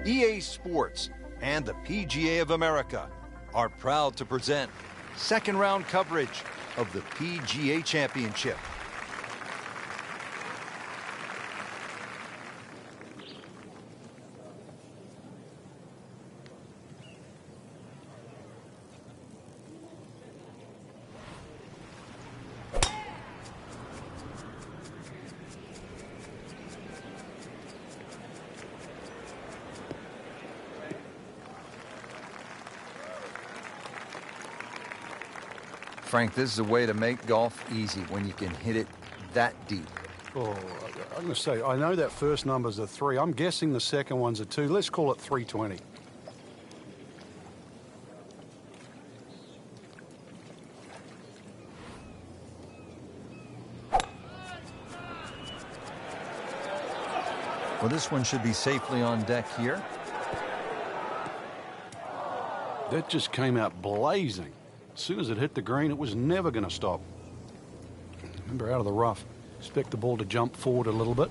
EA Sports, and the PGA of America are proud to present second round coverage of the PGA Championship. Frank, this is a way to make golf easy when you can hit it that deep. Oh, I'm going to say, I know that first number's a 3. I'm guessing the second one's a 2. Let's call it 320. Well, this one should be safely on deck here. That just came out blazing. As soon as it hit the green, it was never going to stop. Remember, out of the rough. Expect the ball to jump forward a little bit.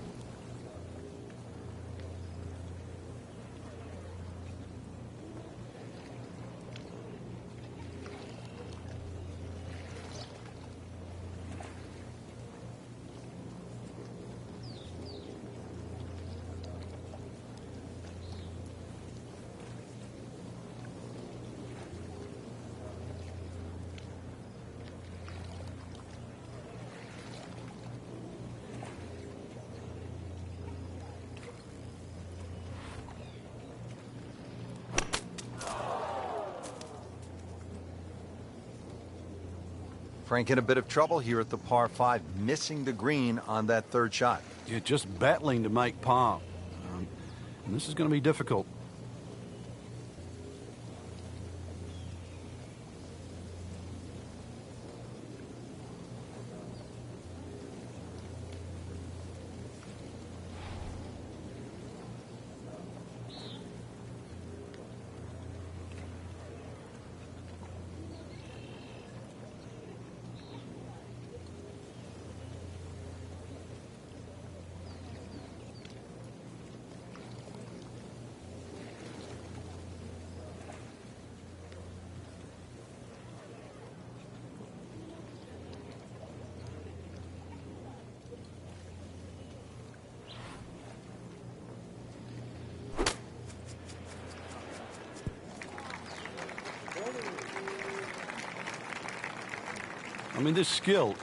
Frank in a bit of trouble here at the par 5, missing the green on that third shot. Yeah, just battling to make par. And this is going to be difficult. I mean, this skill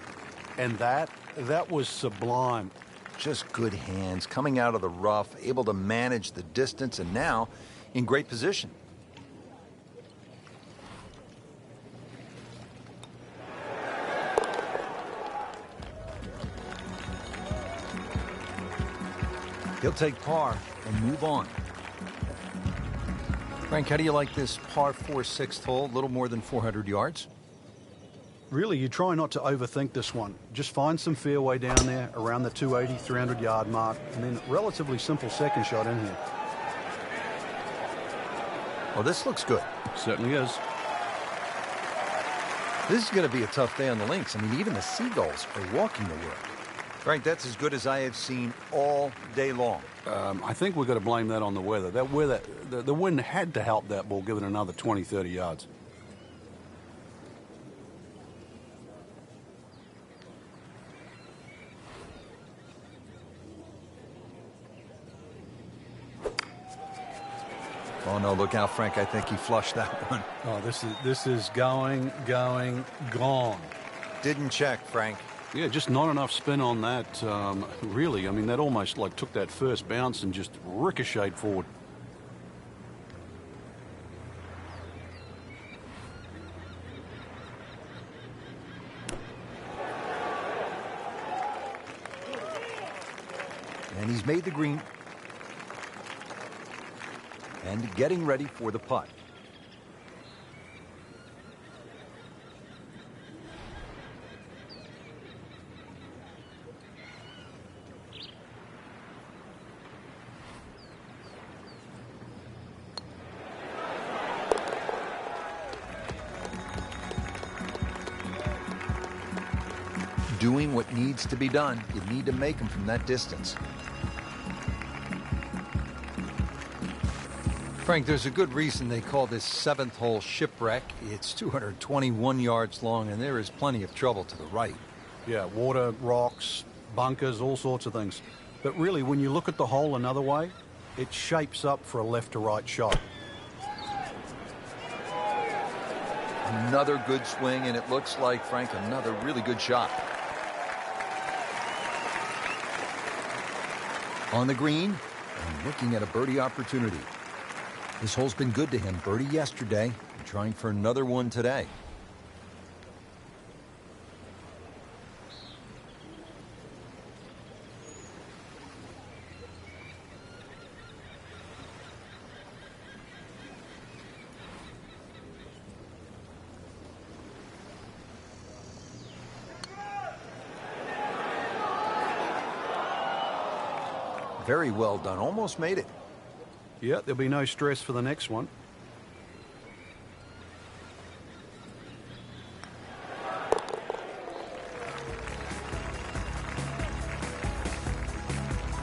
and that was sublime. Just good hands, coming out of the rough, able to manage the distance, and now in great position. He'll take par and move on. Frank, how do you like this par 4 6th hole? A little more than 400 yards. Really, you try not to overthink this one. Just find some fairway down there around the 280, 300-yard mark, and then relatively simple second shot in here. Well, this looks good. Certainly is. This is going to be a tough day on the links. I mean, even the seagulls are walking to work. Frank, that's as good as I have seen all day long. I think we've got to blame that on the weather. The wind had to help that ball give it another 20, 30 yards. Oh, no, look out, Frank. I think he flushed that one. Oh, this is going, gone. Didn't check, Frank. Yeah, just not enough spin on that, really. I mean, that almost like took that first bounce and just ricocheted forward. And he's made the green. And getting ready for the putt. Doing what needs to be done. You need to make them from that distance. Frank, there's a good reason they call this seventh hole shipwreck. It's 221 yards long, and there is plenty of trouble to the right. Yeah, water, rocks, bunkers, all sorts of things. But really, when you look at the hole another way, it shapes up for a left-to-right shot. Another good swing, and it looks like, Frank, another really good shot. On the green, and looking at a birdie opportunity. This hole's been good to him. Birdie yesterday, and trying for another one today. Very well done. Almost made it. Yeah, there'll be no stress for the next one.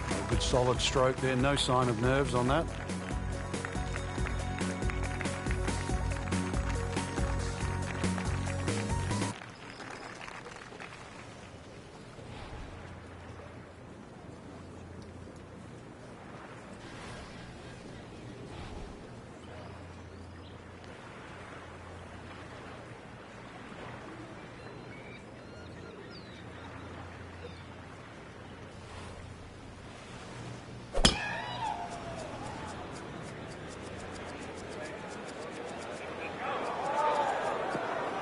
A good solid stroke there. No sign of nerves on that.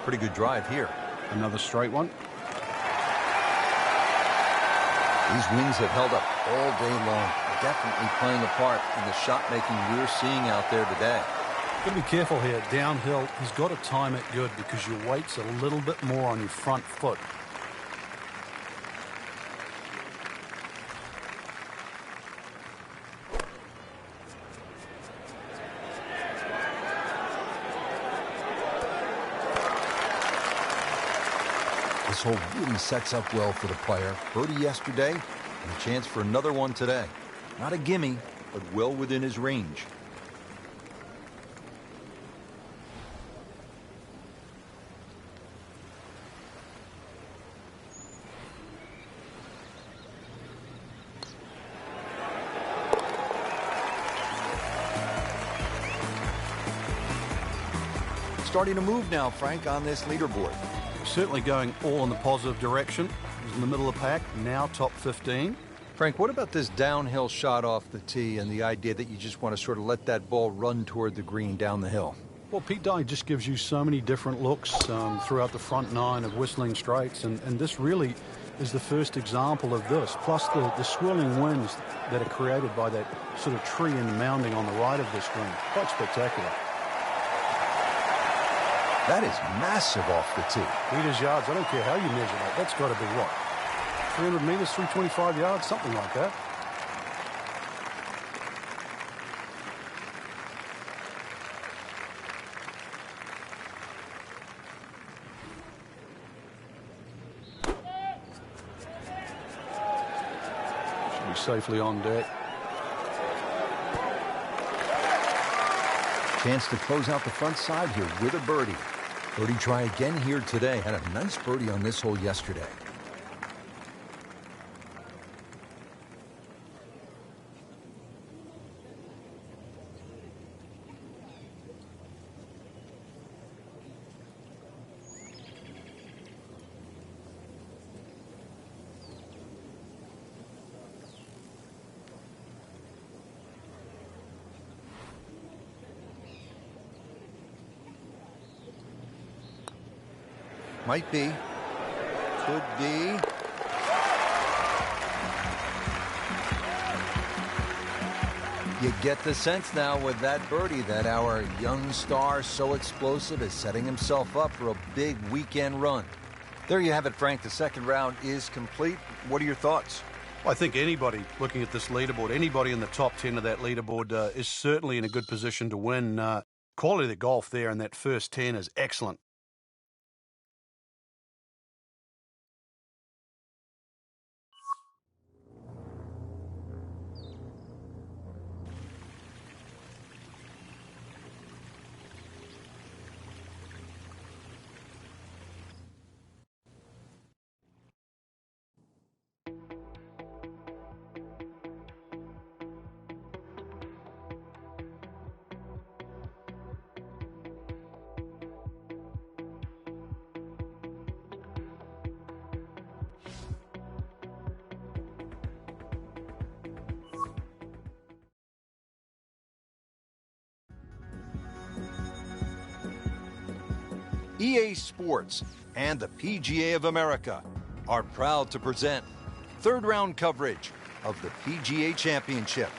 Pretty good drive here. Another straight one. These winds have held up all day long, definitely playing a part in the shot making we're seeing out there today. Got to be careful here. Downhill, he's got to time it good because your weight's a little bit more on your front foot. This hole really sets up well for the player. Birdie yesterday, and a chance for another one today. Not a gimme, but well within his range. Starting to move now, Frank, on this leaderboard. Certainly going all in the positive direction. He's in the middle of the pack, now top 15. Frank, what about this downhill shot off the tee and the idea that you just want to sort of let that ball run toward the green down the hill? Well, Pete Dye just gives you so many different looks throughout the front nine of Whistling Straits, and this really is the first example of this, plus the swirling winds that are created by that sort of tree and mounding on the right of this green. Quite spectacular. That is massive off the tee. Meters, yards, I don't care how you measure that. That's got to be what? 300 meters, 325 yards, something like that. Should be safely on deck. Chance to close out the front side here with a birdie. Birdie try again here today. Had a nice birdie on this hole yesterday. Might be. Could be. You get the sense now with that birdie that our young star, so explosive, is setting himself up for a big weekend run. There you have it, Frank. The second round is complete. What are your thoughts? I think anybody looking at this leaderboard, anybody in the top 10 of that leaderboard is certainly in a good position to win. Quality of the golf there in that first 10 is excellent. EA Sports and the PGA of America are proud to present third round coverage of the PGA Championship.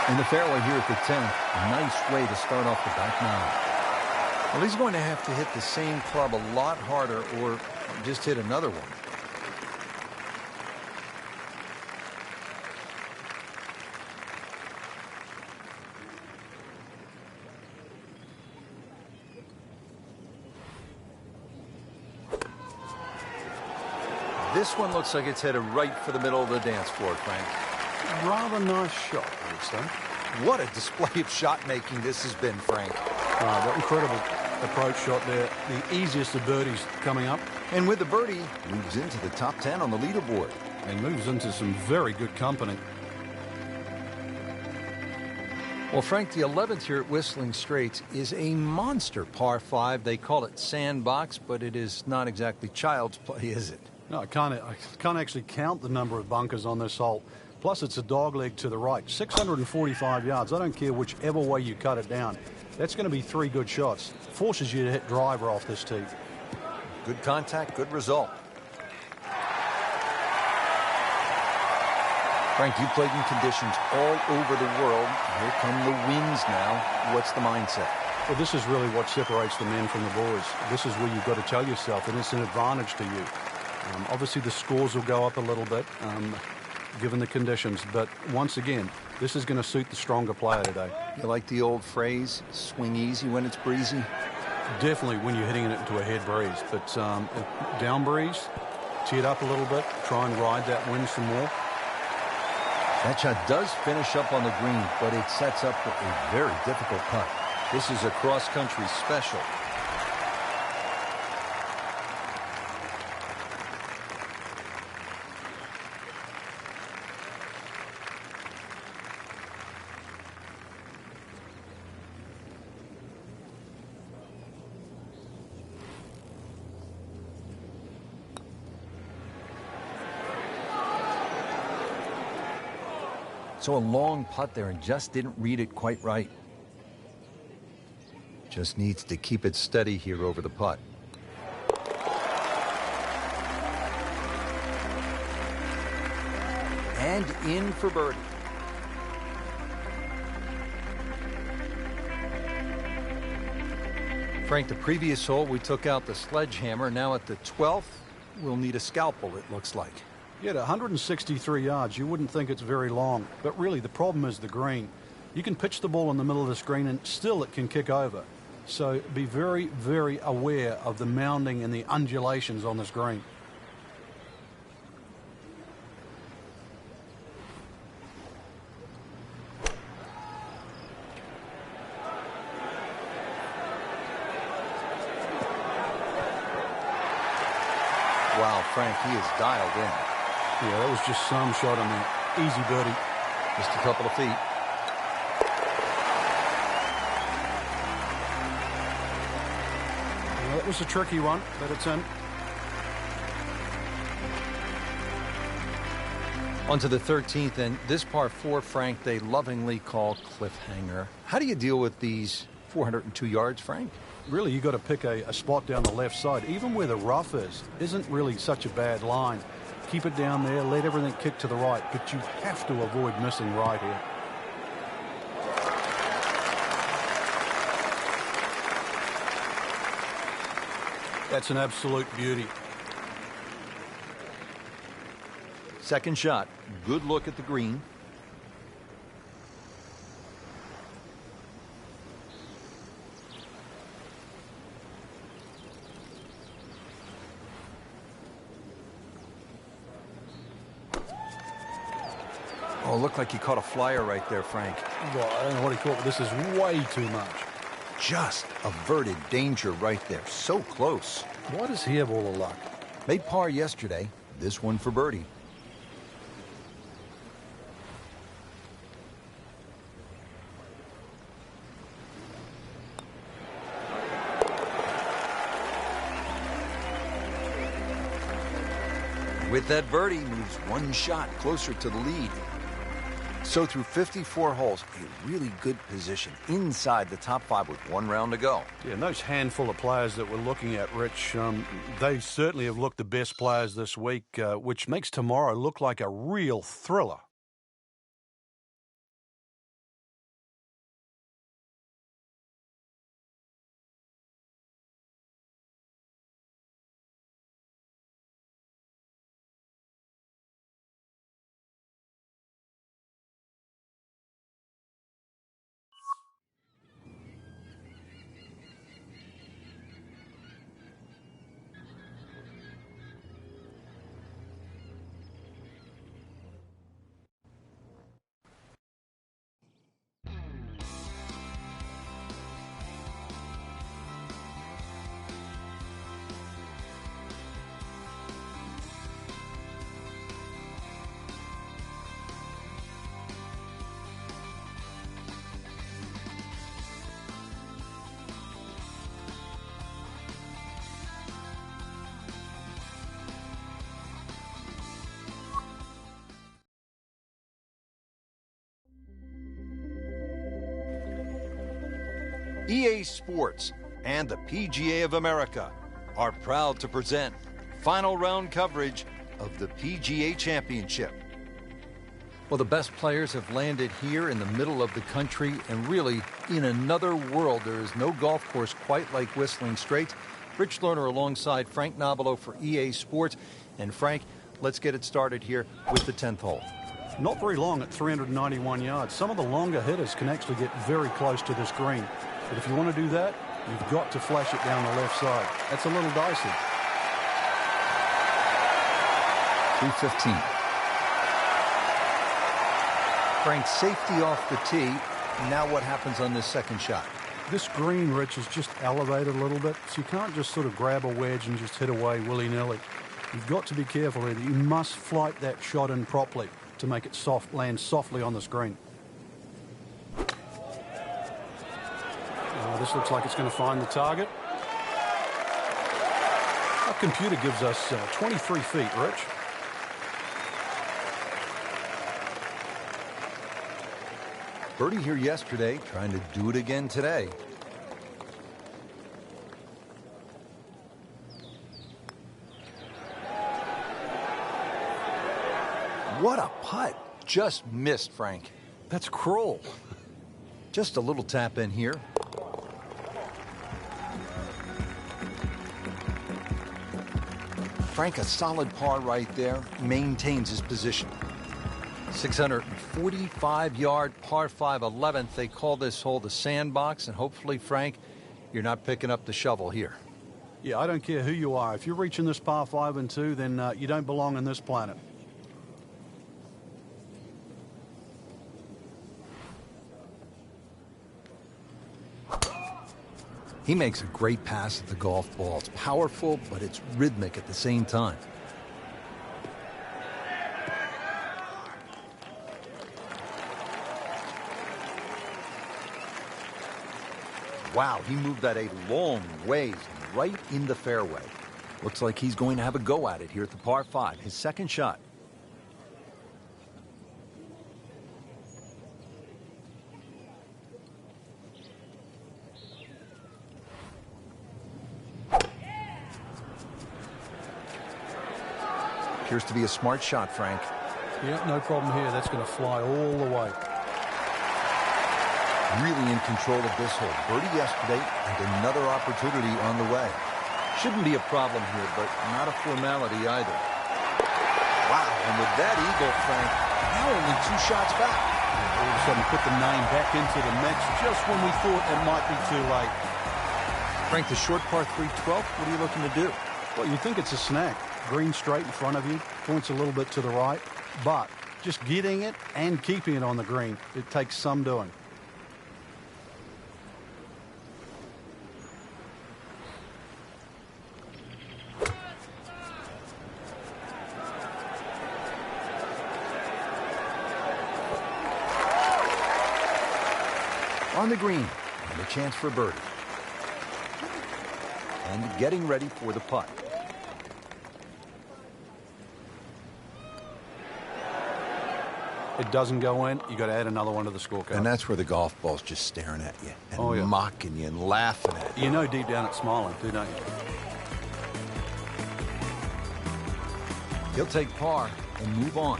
In the fairway here at the 10th, a nice way to start off the back nine. Well, he's going to have to hit the same club a lot harder or just hit another one. This one looks like it's headed right for the middle of the dance floor, Frank. Rather nice shot, I would say. What a display of shot making this has been, Frank. That incredible approach shot there. The easiest of birdies coming up. And with the birdie, moves into the top 10 on the leaderboard. And moves into some very good company. Well, Frank, the 11th here at Whistling Straits is a monster par 5. They call it sandbox, but it is not exactly child's play, is it? No, I can't actually count the number of bunkers on this hole. Plus, it's a dogleg to the right. 645 yards. I don't care whichever way you cut it down. That's going to be 3 good shots. Forces you to hit driver off this tee. Good contact, good result. Frank, you played in conditions all over the world. Here come the winds now. What's the mindset? Well, this is really what separates the men from the boys. This is where you've got to tell yourself that it's an advantage to you. Obviously, the scores will go up a little bit, given the conditions. But once again, this is going to suit the stronger player today. You like the old phrase, swing easy when it's breezy? Definitely when you're hitting it into a head breeze. But down breeze, tee it up a little bit, try and ride that wind some more. That shot does finish up on the green, but it sets up for a very difficult putt. This is a cross-country special. So a long putt there and just didn't read it quite right. Just needs to keep it steady here over the putt. And in for birdie. Frank, the previous hole we took out the sledgehammer. Now at the 12th, we'll need a scalpel, it looks like. Yeah, at 163 yards, you wouldn't think it's very long. But really, the problem is the green. You can pitch the ball in the middle of this green and still it can kick over. So be very, very aware of the mounding and the undulations on this green. Wow, Frank, he is dialed in. Yeah, that was just some shot on there. Easy birdie. Just a couple of feet. Yeah, that was a tricky one, but it's in. On to the 13th, and this par 4, Frank, they lovingly call cliffhanger. How do you deal with these 402 yards, Frank? Really, you got to pick a spot down the left side. Even where the rough isn't really such a bad line. Keep it down there, let everything kick to the right, but you have to avoid missing right here. That's an absolute beauty. Second shot, good look at the green. Oh, looked like he caught a flyer right there, Frank. Well, I don't know what he caught, but this is way too much. Just averted danger right there. So close. Why does he have all the luck? Made par yesterday. This one for birdie. With that birdie, moves one shot closer to the lead. So through 54 holes, a really good position inside the top 5 with 1 round to go. Yeah, and those handful of players that we're looking at, Rich, they certainly have looked the best players this week, which makes tomorrow look like a real thriller. EA Sports and the PGA of America are proud to present final round coverage of the PGA Championship. Well, the best players have landed here in the middle of the country, and really in another world. There is no golf course quite like Whistling Straits. Rich Lerner alongside Frank Nobilo for EA Sports. And Frank, let's get it started here with the 10th hole. Not very long at 391 yards. Some of the longer hitters can actually get very close to this green. But if you want to do that, you've got to flash it down the left side. That's a little dicey. 315. Frank, safety off the tee. Now what happens on this second shot? This green, Rich, is just elevated a little bit, so you can't just sort of grab a wedge and just hit away willy-nilly. You've got to be careful here. You must flight that shot in properly to make it land softly on this green. This looks like it's going to find the target. Our computer gives us 23 feet, Rich. Birdie here yesterday, trying to do it again today. What a putt. Just missed, Frank. That's cruel. Just a little tap in here. Frank, a solid par right there, maintains his position. 645-yard par 5 11th. They call this hole the sandbox, and hopefully, Frank, you're not picking up the shovel here. Yeah, I don't care who you are. If you're reaching this par 5 and 2, then you don't belong on this planet. He makes a great pass at the golf ball. It's powerful, but it's rhythmic at the same time. Wow, he moved that a long ways right in the fairway. Looks like he's going to have a go at it here at the par 5, his second shot. Appears to be a smart shot, Frank. Yeah, no problem here. That's going to fly all the way. Really in control of this hole. Birdie yesterday and another opportunity on the way. Shouldn't be a problem here, but not a formality either. Wow, and with that eagle, Frank, now only 2 shots back. And all of a sudden put the 9 back into the mix just when we thought it might be too late. Frank, the short par 3 12th, what are you looking to do? Well, you think it's a snack. Green straight in front of you, points a little bit to the right, but Just getting it and keeping it on the green, it takes some doing. On the green, and a chance for birdie. And getting ready for the putt. It doesn't go in, you got to add another one to the scorecard. And that's where the golf ball's just staring at you and mocking you and laughing at you. You know deep down it's smiling too, don't you? He'll take par and move on.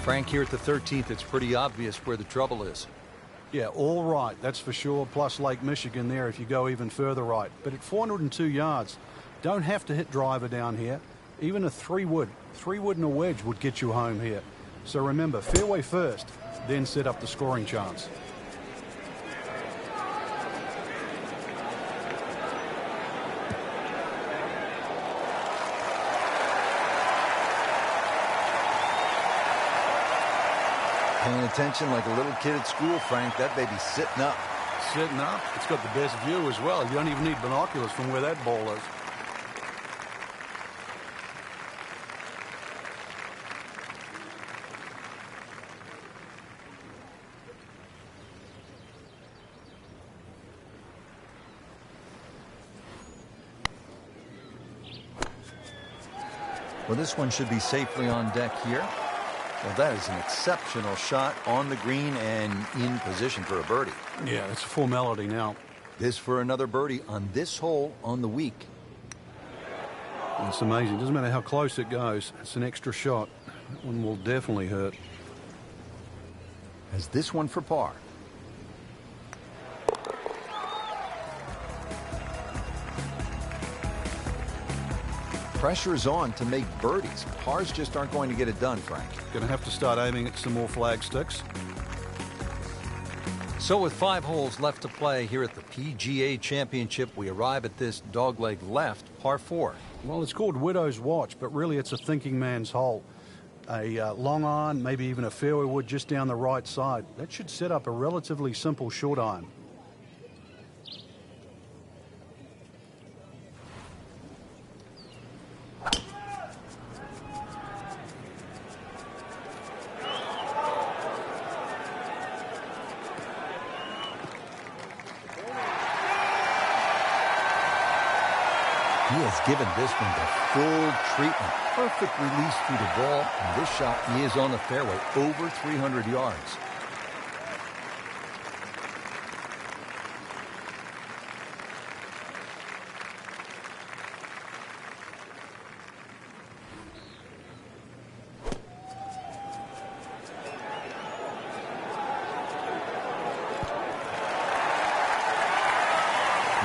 Frank, here at the 13th, it's pretty obvious where the trouble is. Yeah, all right, that's for sure, plus Lake Michigan there if you go even further right. But at 402 yards, don't have to hit driver down here. Even a 3-wood and a wedge would get you home here. So remember, fairway first, then set up the scoring chance. Paying attention like a little kid at school, Frank. That baby's sitting up. Sitting up. It's got the best view as well. You don't even need binoculars from where that ball is. Well, this one should be safely on deck here. Well, that is an exceptional shot on the green and in position for a birdie. Yeah, it's a formality now. This for another birdie on this hole on the week. It's amazing. Doesn't matter how close it goes. It's an extra shot. That one will definitely hurt. As this one for par. Pressure is on to make birdies. Pars just aren't going to get it done, Frank. Going to have to start aiming at some more flag sticks. So with 5 holes left to play here at the PGA Championship, we arrive at this dogleg left, par 4. Well, it's called Widow's Watch, but really it's a thinking man's hole. A long iron, maybe even a fairway wood just down the right side. That should set up a relatively simple short iron. He has given this one the full treatment. Perfect release through the ball. And this shot, he is on the fairway, over 300 yards.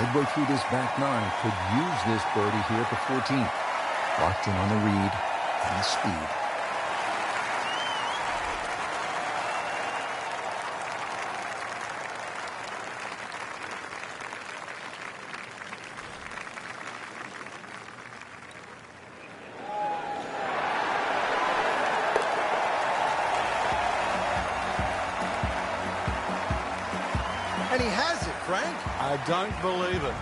Midway through this back 9, could use this birdie here at the 14th. Locked in on the read and the speed. And he has it, Frank. I don't believe it.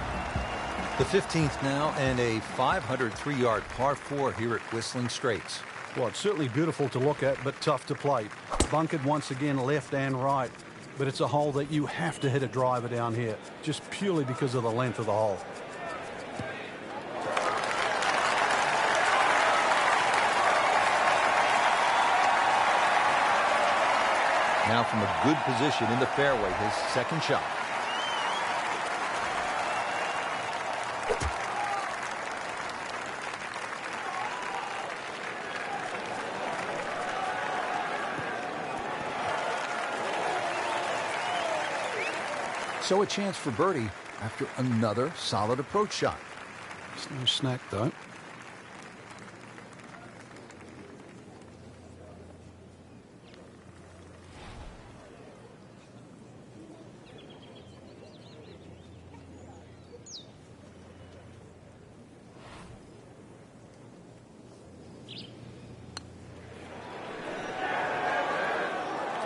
The 15th now, and a 503-yard par 4 here at Whistling Straits. Well, it's certainly beautiful to look at, but tough to play. Bunkered once again left and right, but it's a hole that you have to hit a driver down here, just purely because of the length of the hole. Now from a good position in the fairway, his second shot. So a chance for birdie after another solid approach shot. It's no snack, though.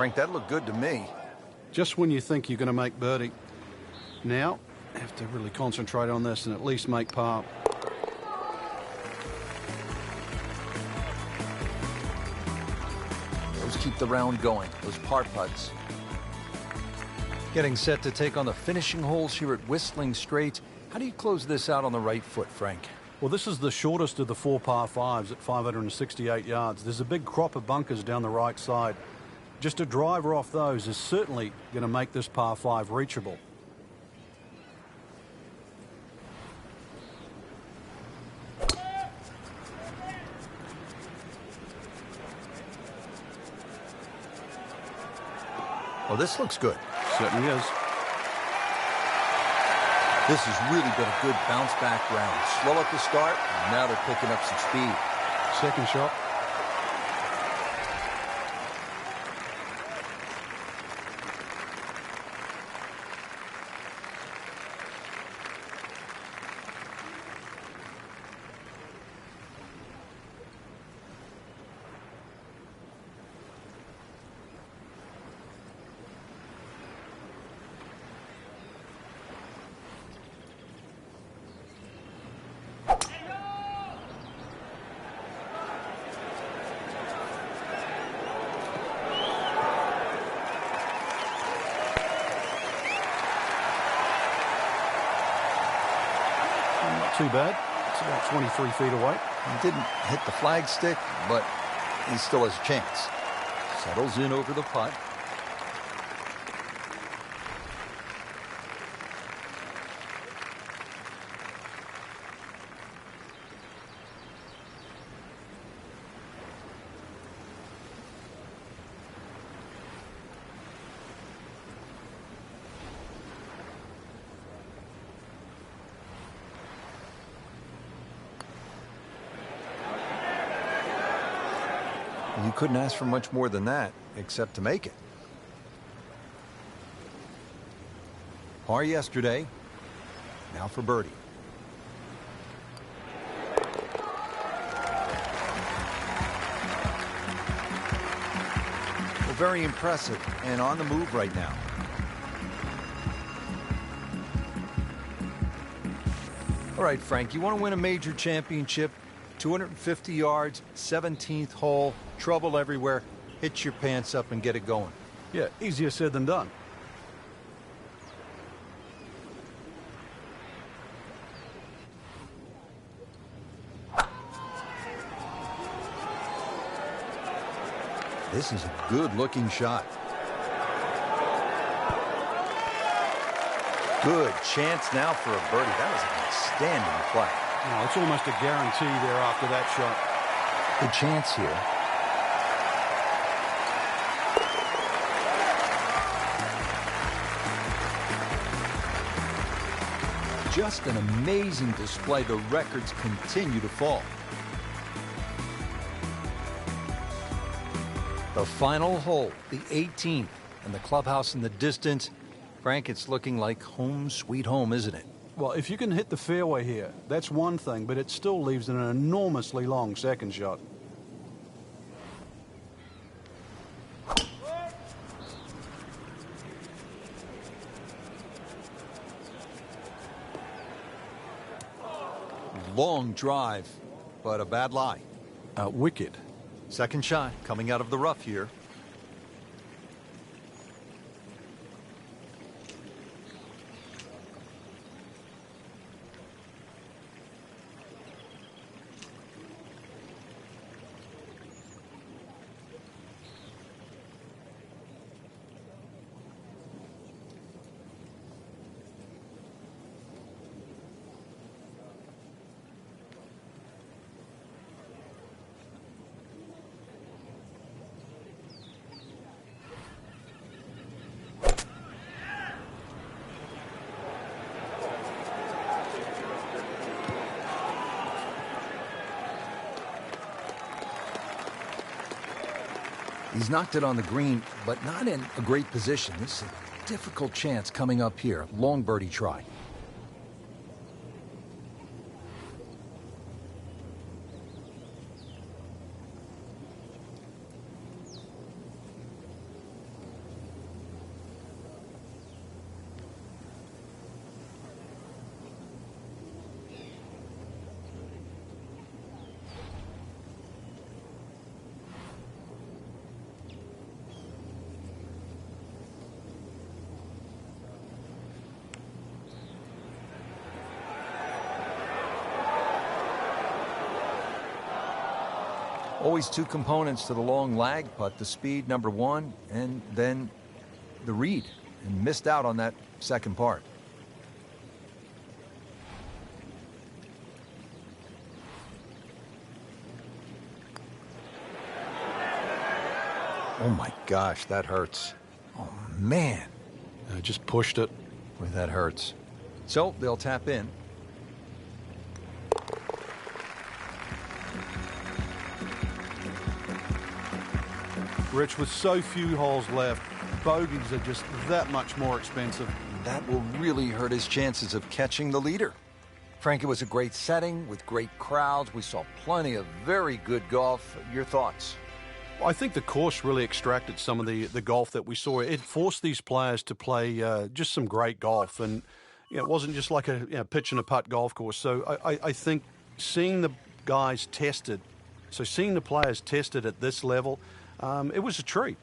Frank, that looked good to me. Just when you think you're going to make birdie. Now, have to really concentrate on this and at least make par. Those keep the round going, those par putts. Getting set to take on the finishing holes here at Whistling Straits. How do you close this out on the right foot, Frank? Well, this is the shortest of the 4 par 5s at 568 yards. There's a big crop of bunkers down the right side. Just a driver off those is certainly going to make this par 5 reachable. Well, this looks good. Certainly is. This has really been a good bounce-back round. Slow at the start, and now they're picking up some speed. Second shot. Too bad. It's about 23 feet away. He didn't hit the flagstick, but he still has a chance. Settles in over the putt. You couldn't ask for much more than that, except to make it. Par yesterday, now for birdie. Well, very impressive and on the move right now. All right, Frank, you want to win a major championship? 250 yards, 17th hole, trouble everywhere. Hit your pants up and get it going. Yeah, easier said than done. This is a good-looking shot. Good chance now for a birdie. That was an outstanding play. Oh, it's almost a guarantee there after that shot. Good chance here. Just an amazing display. The records continue to fall. The final hole, the 18th, and the clubhouse in the distance. Frank, it's looking like home sweet home, isn't it? Well, if you can hit the fairway here, that's one thing, but it still leaves an enormously long second shot. Long drive, but a bad lie. Wicked. Second shot coming out of the rough here. He's knocked it on the green, but not in a great position. This is a difficult chance coming up here. Long birdie try. Always two components to the long lag putt, the speed, number one, and then the read. And missed out on that second part. Oh my gosh, that hurts. Oh man. I just pushed it. Boy, that hurts. So they'll tap in. Rich, with so few holes left, bogeys are just that much more expensive. That will really hurt his chances of catching the leader. Frank, it was a great setting with great crowds. We saw plenty of very good golf. Your thoughts? I think the course really extracted some of the golf that we saw. It forced these players to play just some great golf. And it wasn't just like a pitch and a putt golf course. So I think seeing the guys tested, seeing the players tested at this level, it was a treat.